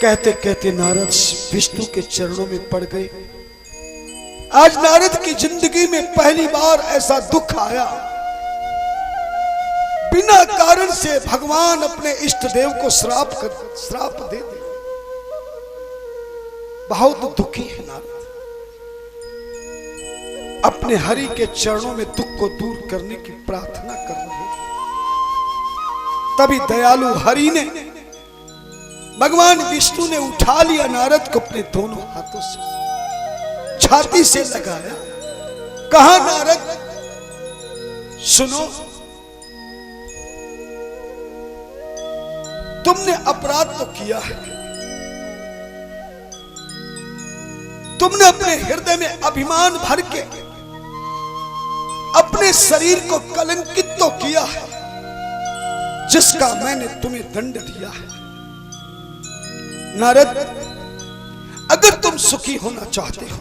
कहते कहते नारद विष्णु के चरणों में पड़ गए। आज नारद की जिंदगी में पहली बार ऐसा दुख आया, बिना कारण से भगवान अपने इष्ट देव को श्राप दे दे। बहुत दुखी है नारद, अपने हरि के चरणों में दुख को दूर करने की प्रार्थना कर रहे हैं। तभी दयालु हरि ने, भगवान विष्णु ने उठा लिया नारद को अपने दोनों हाथों से, छाती से लगाया, कहा नारद सुनो, तुमने अपराध तो किया है, तुमने अपने हृदय में अभिमान भर के अपने शरीर को कलंकित तो किया है, जिसका मैंने तुम्हें दंड दिया है। नारद, अगर तुम सुखी होना चाहते हो,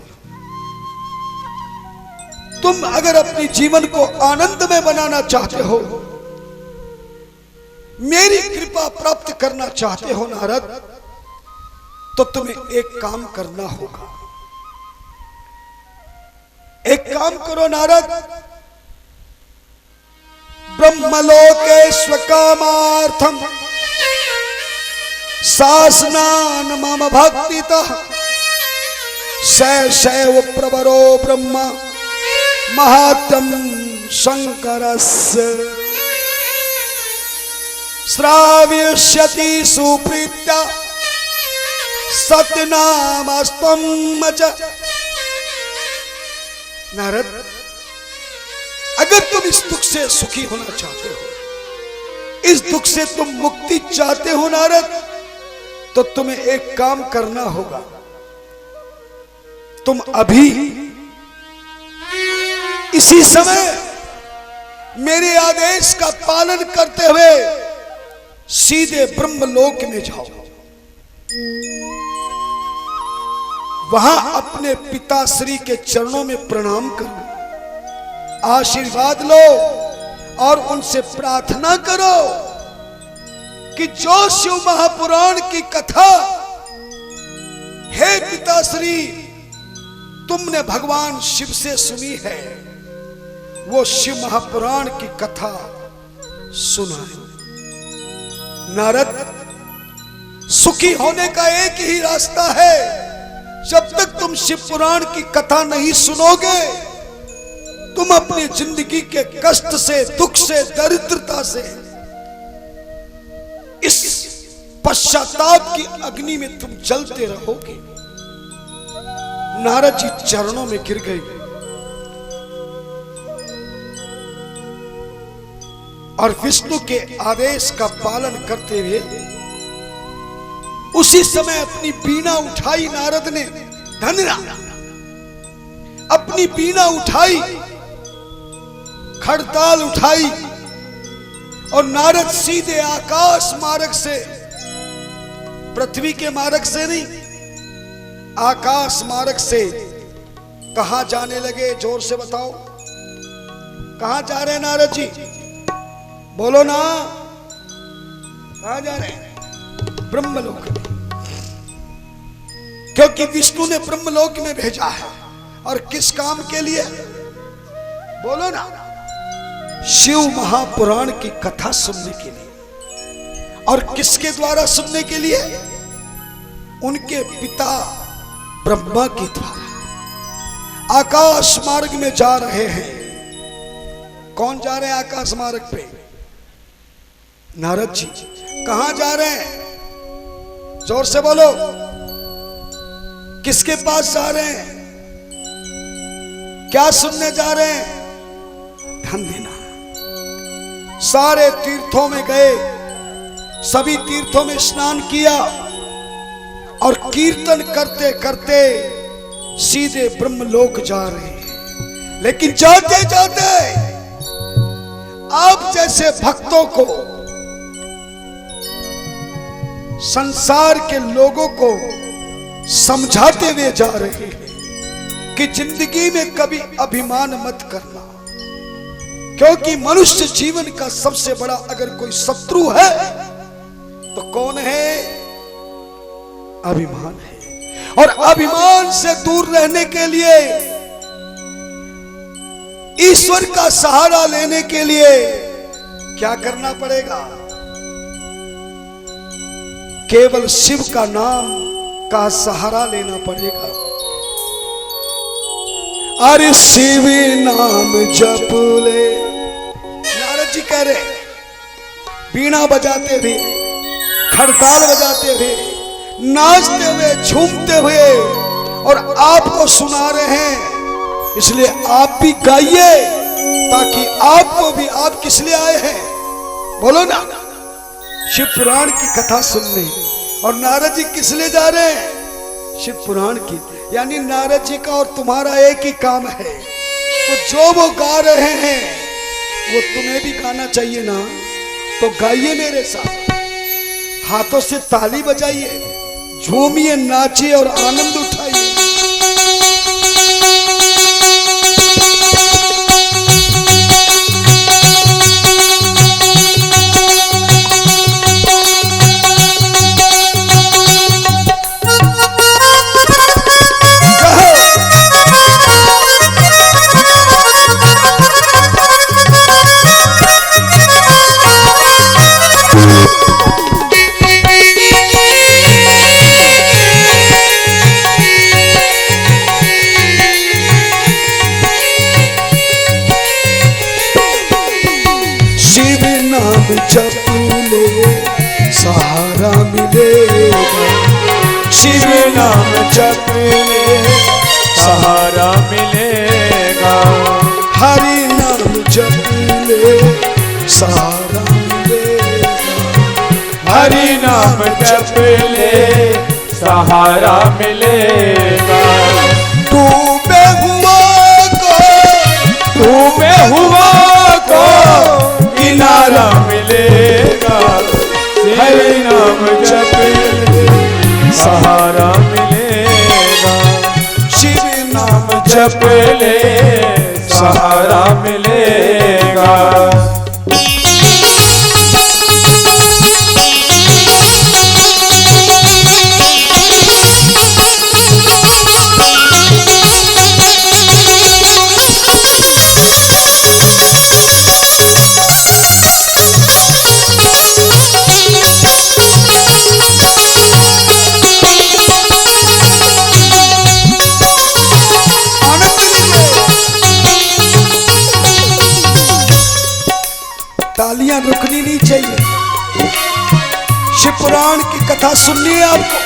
तुम अगर अपने जीवन को आनंद में बनाना चाहते हो, मेरी कृपा प्राप्त करना चाहते हो नारद, तो तुम्हें एक काम करना होगा। एक काम करो नारद, ब्रह्मलोके कामार्थम शासनान मम भक्तितः शैव प्रवरो ब्रह्म महात्म शंकरस्य श्राव्यष्यति सुप्रीत्या सत्यनामस्तम च। नारद, अगर तुम इस दुख से सुखी होना चाहते हो, इस दुख से तुम मुक्ति चाहते हो नारद, तो तुम्हें एक काम करना होगा। तुम अभी इसी समय मेरे आदेश का पालन करते हुए सीधे ब्रह्मलोक में जाओ, वहां अपने पिताश्री के चरणों में प्रणाम करो, आशीर्वाद लो और उनसे प्रार्थना करो कि जो शिव महापुराण की कथा, हे पिताश्री तुमने भगवान शिव से सुनी है, वो शिव महापुराण की कथा सुनाए। नारद, सुखी होने का एक ही रास्ता है, जब तक तुम शिव पुराण की कथा नहीं सुनोगे, तुम अपनी जिंदगी के कष्ट से, दुख से, दरिद्रता से, इस पश्चाताप की अग्नि में तुम जलते रहोगे। नारद जी चरणों में गिर गए और विष्णु के आदेश का पालन करते हुए उसी समय अपनी बीना उठाई नारद ने, धन्य अपनी बीना उठाई, खड़ताल उठाई और नारद सीधे आकाश मार्ग से, पृथ्वी के मार्ग से नहीं, आकाश मार्ग से कहां जाने लगे? जोर से बताओ, कहां जा रहे हैं नारद जी? बोलो ना, कहां जा रहे हैं? ब्रह्मलोक में, क्योंकि विष्णु ने ब्रह्मलोक में भेजा है। और किस काम के लिए? बोलो ना, शिव महापुराण की कथा सुनने के लिए। और किसके द्वारा सुनने के लिए? उनके पिता ब्रह्मा के द्वारा। आकाश मार्ग में जा रहे हैं। कौन जा रहे हैं आकाश मार्ग पे? नारद जी। कहां जा रहे हैं? जोर से बोलो, किसके पास जा रहे हैं? क्या सुनने जा रहे हैं? ध्यान देना, सारे तीर्थों में गए, सभी तीर्थों में स्नान किया और कीर्तन करते करते सीधे ब्रह्मलोक जा रहे हैं। लेकिन जाते जाते आप जैसे भक्तों को, संसार के लोगों को समझाते हुए जा रहे हैं कि जिंदगी में कभी अभिमान मत करना, क्योंकि मनुष्य जीवन का सबसे बड़ा अगर कोई शत्रु है तो कौन है? अभिमान है। और अभिमान से दूर रहने के लिए, ईश्वर का सहारा लेने के लिए क्या करना पड़ेगा? केवल शिव का नाम का सहारा लेना पड़ेगा। अरे शिव नाम जप ले, नारद जी कह रहे, बीणा बजाते हुए, खड़ताल बजाते हुए, नाचते हुए, झूमते हुए, और आपको सुना रहे हैं। इसलिए आप भी गाइए, ताकि आपको भी, आप किस लिए आए हैं बोलो ना, शिव पुराण की कथा सुनने। और नारद जी किस लिए जा रहे हैं? शिव पुराण की। यानी नारद जी का और तुम्हारा एक ही काम है। तो जो वो गा रहे हैं वो तुम्हें भी गाना चाहिए ना, तो गाइए मेरे साथ, हाथों से ताली बजाइए, झूमिए, नाचिए और आनंद उठाइए। जप ले सहारा मिलेगा, शिव नाम जप ले सहारा मिलेगा, हरि नाम जप ले सहारा मिलेगा, हरि नाम जप ले सहारा मिलेगा। डूबे हुआ को किनारा मिलेगा, हरि नाम जप ले सहारा मिलेगा, शिव नाम जप ले सहारा मिलेगा। तालियां रुकनी नहीं चाहिए। शिव पुराण की कथा सुननी है आपको।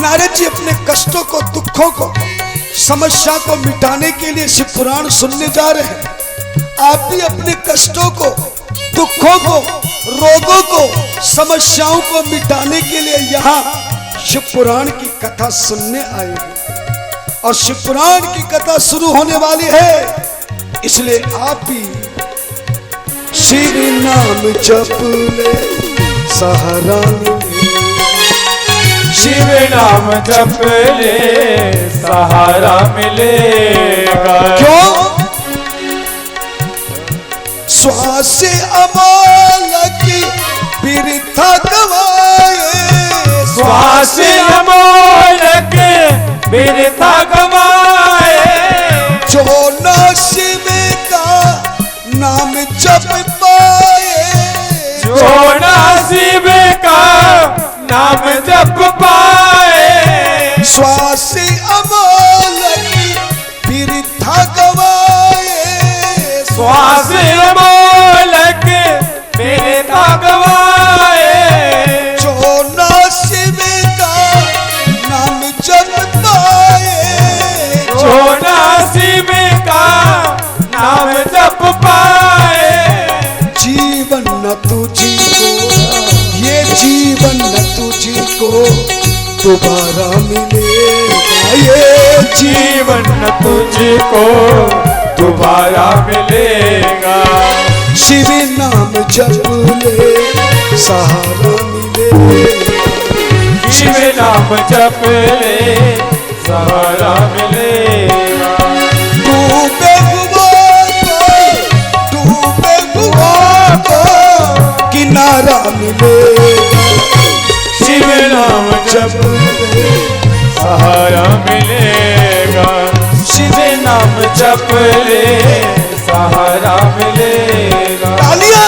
नारद जी अपने कष्टों को, दुखों को, समस्या को मिटाने के लिए शिव पुराण सुनने जा रहे हैं। आप भी अपने कष्टों को, दुखों को, रोगों को, समस्याओं को मिटाने के लिए यहाँ शिव पुराण की कथा सुनने आए हैं। और शिव पुराण की कथा शुरू होने वाली है, इसलिए आप भी शिव नाम जप ले सहारा मिले, शिव नाम जप ले सहारा मिलेगा। क्यों? श्वास अमोल की बिरथा गवाए, श्वास अमोल के बिरथा गवाए, जो न शिव का नाम जप पाए, जो न शिव का नाम जप पाए, श्वास अमोल की बिरथा गवाए, श्वास अमोल के बिरथा गवाए, जो न शिव का नाम जप पाए, जो न शिव का नाम जप पाए, जीवन न तुझको, ये जीवन न तुझको दोबारा मिलेगा, ये जीवन तुझको दोबारा मिलेगा। शिव नाम जप ले सहारा मिलेगा, शिव नाम जप ले सहारा मिलेगा। डूबे हुआ को किनारा मिलेगा, शिव मिले, सहारा मिलेगा। शिव नाम जप ले सहारा मिलेगा। तालियां।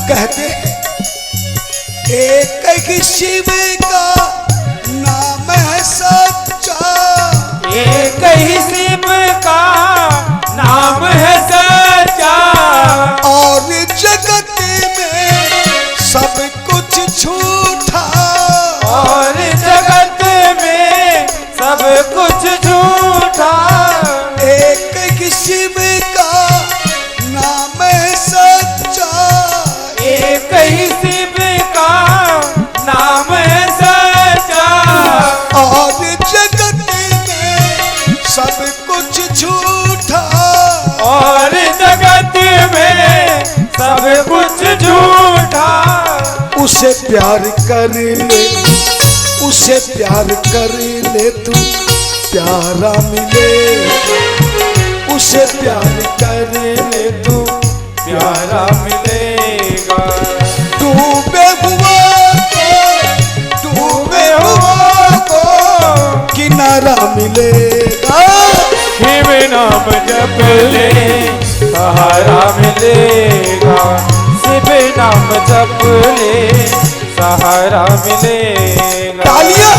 कहते हैं एक ही शिव का नाम है सच्चा, एक ही शिव का नाम है सच्चा, और जगत में सब कुछ झूठा, और जगत में सब कुछ झूठा। एक ही शिव का नाम है सच्चा, एक ही शिव का नाम है सच्चा, और जगत में सब कुछ झूठा, और जगत में सब कुछ झूठा। उसे प्यार कर ले, उसे प्यार कर ले तू प्यारा मिले, उसे प्यार कर ले तू प्यारा मिलेगा। डूबे हुआ को किनारा मिलेगा। शिव नाम जप ले सहारा मिलेगा, शिव नाम जप ले सहारा मिलेगा। तालियां।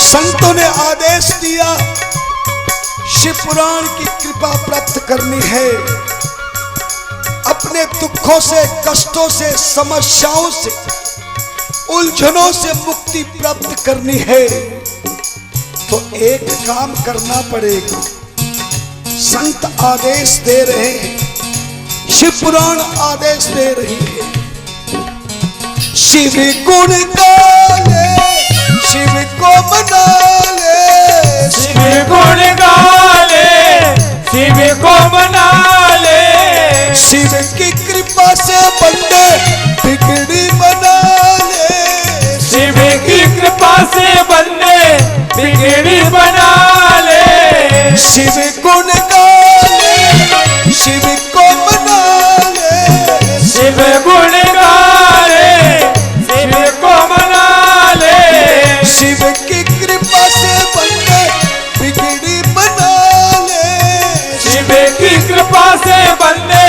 संतों ने आदेश दिया शिव पुराण की कृपा प्राप्त करनी है, अपने दुखों से, कष्टों से, समस्याओं से, उलझनों से मुक्ति प्राप्त करनी है तो एक काम करना पड़ेगा। संत आदेश दे रहे हैं, शिव पुराण आदेश दे रही है, शिव गुण गाले, शिव को मना ले, शिव गुण गाले, शिव को मना ले, शिव की कृपा से बंदे बिगड़ी बना ले, शिव की कृपा से बंदे बिगड़ी बना ले। शिव गुण गाले, शिव को मना ले, शिव गुण गाले, शिव को मना ले, शिव की कृपा से बंदे बिगड़ी बना ले, शिव की कृपा से बंदे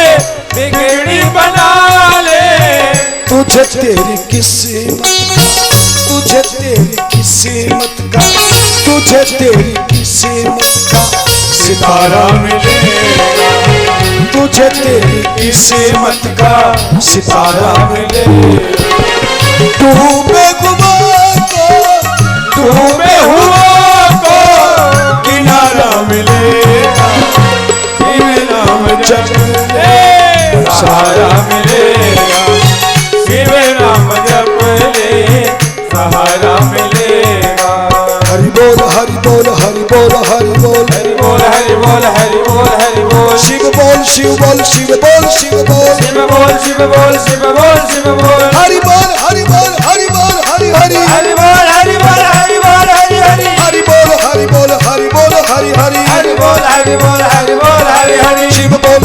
बिगड़ी बना ले। तुझे तेरी किस्मत, तुझे तेरी किस्मत का, तुझे तेरी किस्मत का सितारा मिलेगा, तुझे तेरी किस्मत का सितारा मिलेगा। डूबे हुआ को किनारा मिलेगा, शिव नाम जप ले सहारा मिलेगा, शिव नाम जप ले सहारा मिलेगा। हरि बोल हरि बोल हरि बोल हरि बोल, हरि बोल हरि बोल हरि बोल हरि बोल, शिव बोल शिव बोल शिव बोल शिव बोल, शिव बोल शिव बोल शिव बोल शिव बोल, हरि बोल हरि बोल हरि बोल हरि हरि, हरि बोल हरि बोल हरि बोल हरि हरि, हरि बोल हरि बोल हरि बोल हरि हरि, हरि बोल हरि बोल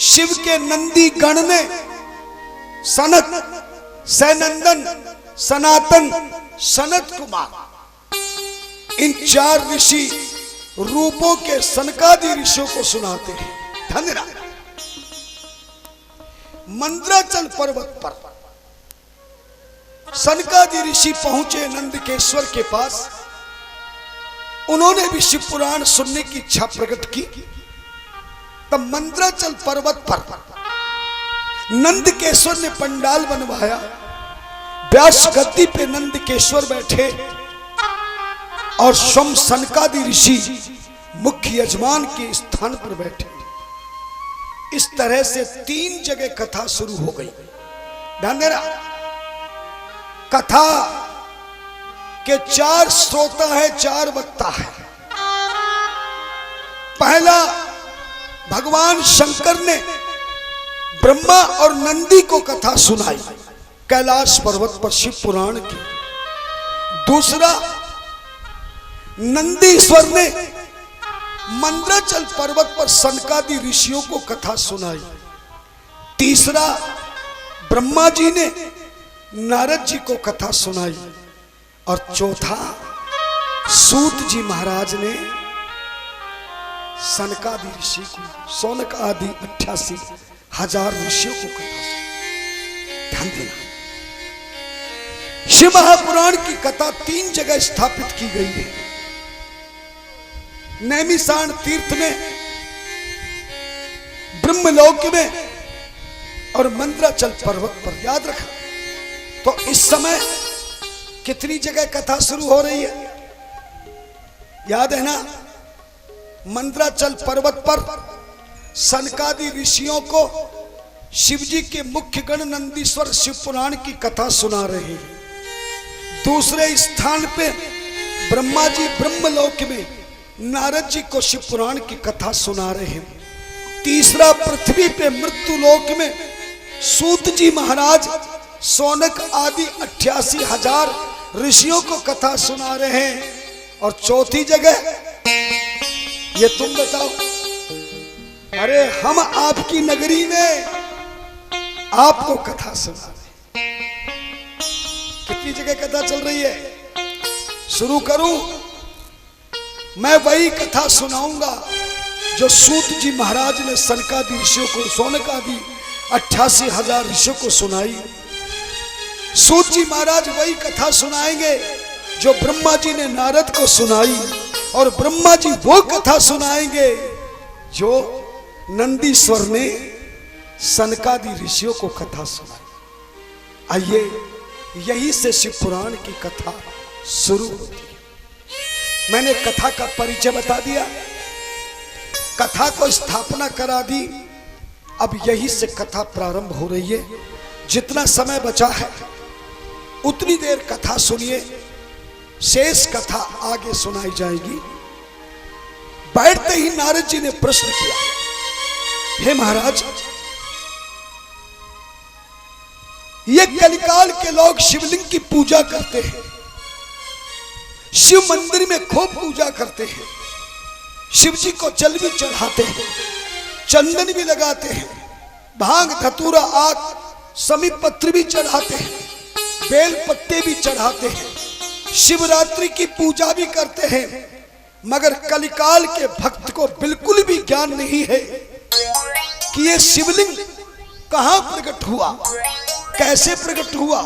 शिव के नंदी गण ने सनत, सैनंदन, सनातन, सनत कुमार इन 4 ऋषि रूपों के सनकादि ऋषियों को सुनाते हैं। धन्यवाद। मंद्राचल पर्वत पर सनकादि ऋषि पहुंचे नंदकेश्वर के पास। उन्होंने भी शिव पुराण सुनने की इच्छा प्रकट की। तब मंद्राचल पर्वत पर नंदकेश्वर ने पंडाल बनवाया। व्यास गद्दी पे नंदकेश्वर बैठे और स्वयं सनकादि ऋषि मुख्य यजमान के स्थान पर बैठे। इस तरह से 3 जगह कथा शुरू हो गई। ध्यान देना, कथा के 4 श्रोता है, 4 वक्ता है। पहला, भगवान शंकर ने ब्रह्मा और नंदी को कथा सुनाई कैलाश पर्वत पर शिव पुराण की। दूसरा, नंदीश्वर ने मंद्राचल पर्वत पर सनकादि ऋषियों को कथा सुनाई। तीसरा, ब्रह्मा जी ने नारद जी को कथा सुनाई। और चौथा, सूत जी महाराज ने सनकादि ऋषि को, सौनक आदि 88,000 ऋषियों को कथा सुनाई। ध्यान देना, शिव महापुराण की कथा 3 जगह स्थापित की गई है। नैमिषारण्य तीर्थ में, ब्रह्मलोक में और मंद्राचल पर्वत पर। याद रखना। तो इस समय कितनी जगह कथा शुरू हो रही है? याद है ना? मंद्राचल पर्वत पर सनकादि ऋषियों को शिवजी के मुख्य गण नंदीश्वर शिव पुराण की कथा सुना रहे हैं। दूसरे स्थान पे ब्रह्मा जी ब्रह्मलोक में नारद जी को शिव पुराण की कथा सुना रहे हैं। तीसरा, पृथ्वी पे मृत्यु लोक में सूत जी महाराज सौनक आदि 88,000 ऋषियों को कथा सुना रहे हैं। और चौथी जगह, ये तुम बताओ। अरे हम आपकी नगरी में आपको कथा सुना रहे हैं। कितनी जगह कथा चल रही है? शुरू करूं? मैं वही कथा सुनाऊंगा जो सूत जी महाराज ने सनकादि ऋषियों को, सौनक आदि 88,000 ऋषियों को सुनाई। सूत जी महाराज वही कथा सुनाएंगे जो ब्रह्मा जी ने नारद को सुनाई। और ब्रह्मा जी वो कथा सुनाएंगे जो नंदीश्वर ने सनकादि ऋषियों को कथा सुनाई। आइए, यही से शिव पुराण की कथा शुरू होती है। मैंने कथा का परिचय बता दिया, कथा को स्थापना करा दी। अब यही से कथा प्रारंभ हो रही है। जितना समय बचा है उतनी देर कथा सुनिए, शेष कथा आगे सुनाई जाएगी। बैठते ही नारद जी ने प्रश्न किया, हे महाराज, ये कलिकाल के लोग शिवलिंग की पूजा करते हैं, शिव मंदिर में खूब पूजा करते हैं, शिव जी को जल भी चढ़ाते हैं, चंदन भी लगाते हैं, भांग धतूरा आक समीप पत्र भी चढ़ाते हैं, बेल पत्ते भी चढ़ाते हैं, शिवरात्रि की पूजा भी करते हैं। मगर कलिकाल के भक्त को बिल्कुल भी ज्ञान नहीं है कि ये शिवलिंग कहां प्रकट हुआ, कैसे प्रकट हुआ।